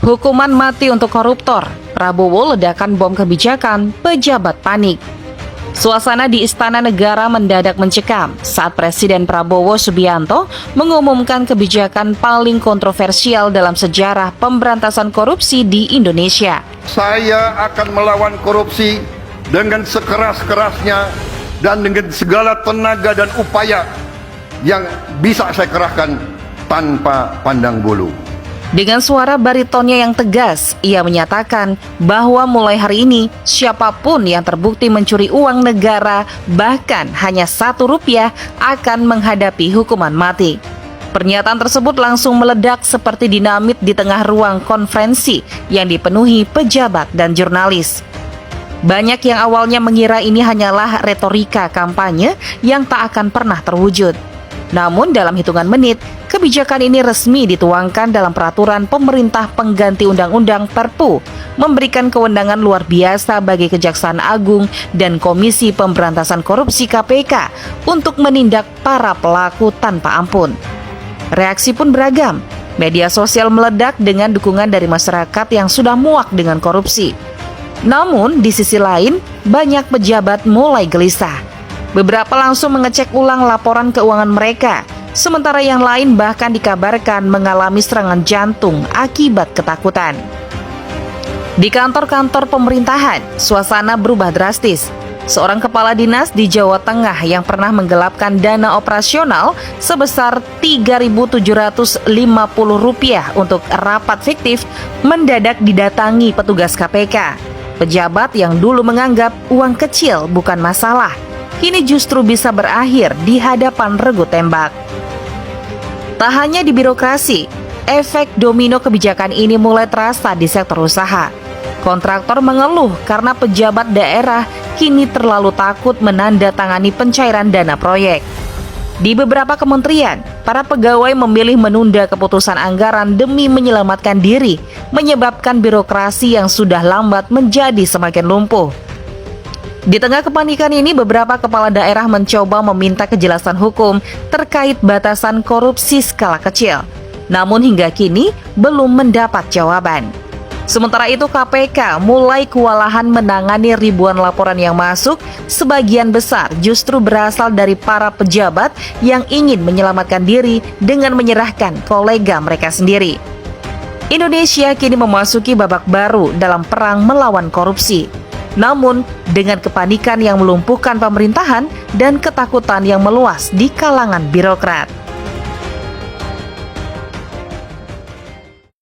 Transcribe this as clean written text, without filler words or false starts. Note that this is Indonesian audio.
Hukuman mati untuk koruptor. Prabowo ledakan bom kebijakan, pejabat panik. Suasana di Istana Negara mendadak mencekam saat Presiden Prabowo Subianto mengumumkan kebijakan paling kontroversial dalam sejarah pemberantasan korupsi di Indonesia. Saya akan melawan korupsi dengan sekeras-kerasnya dan dengan segala tenaga dan upaya yang bisa saya kerahkan tanpa pandang bulu. Dengan suara baritonnya yang tegas, ia menyatakan bahwa mulai hari ini, siapapun yang terbukti mencuri uang negara, bahkan hanya Rp1, akan menghadapi hukuman mati. Pernyataan tersebut langsung meledak seperti dinamit di tengah ruang konferensi yang dipenuhi pejabat dan jurnalis. Banyak yang awalnya mengira ini hanyalah retorika kampanye yang tak akan pernah terwujud. Namun dalam hitungan menit, kebijakan ini resmi dituangkan dalam peraturan pemerintah pengganti Undang-Undang Perpu, memberikan kewenangan luar biasa bagi Kejaksaan Agung dan Komisi Pemberantasan Korupsi KPK untuk menindak para pelaku tanpa ampun. Reaksi pun beragam. Media sosial meledak dengan dukungan dari masyarakat yang sudah muak dengan korupsi. Namun di sisi lain, banyak pejabat mulai gelisah. Beberapa langsung mengecek ulang laporan keuangan mereka, sementara yang lain bahkan dikabarkan mengalami serangan jantung akibat ketakutan. Di kantor-kantor pemerintahan, suasana berubah drastis. Seorang kepala dinas di Jawa Tengah yang pernah menggelapkan dana operasional sebesar Rp3.750 untuk rapat fiktif mendadak didatangi petugas KPK. Pejabat yang dulu menganggap uang kecil bukan masalah, kini justru bisa berakhir di hadapan regu tembak. Tak hanya di birokrasi, efek domino kebijakan ini mulai terasa di sektor usaha. Kontraktor mengeluh karena pejabat daerah kini terlalu takut menandatangani pencairan dana proyek. Di beberapa kementerian, para pegawai memilih menunda keputusan anggaran demi menyelamatkan diri, menyebabkan birokrasi yang sudah lambat menjadi semakin lumpuh. Di tengah kepanikan ini, beberapa kepala daerah mencoba meminta kejelasan hukum terkait batasan korupsi skala kecil. Namun hingga kini belum mendapat jawaban. Sementara itu KPK mulai kewalahan menangani ribuan laporan yang masuk, sebagian besar justru berasal dari para pejabat yang ingin menyelamatkan diri dengan menyerahkan kolega mereka sendiri. Indonesia kini memasuki babak baru dalam perang melawan korupsi. Namun, dengan kepanikan yang melumpuhkan pemerintahan dan ketakutan yang meluas di kalangan birokrat.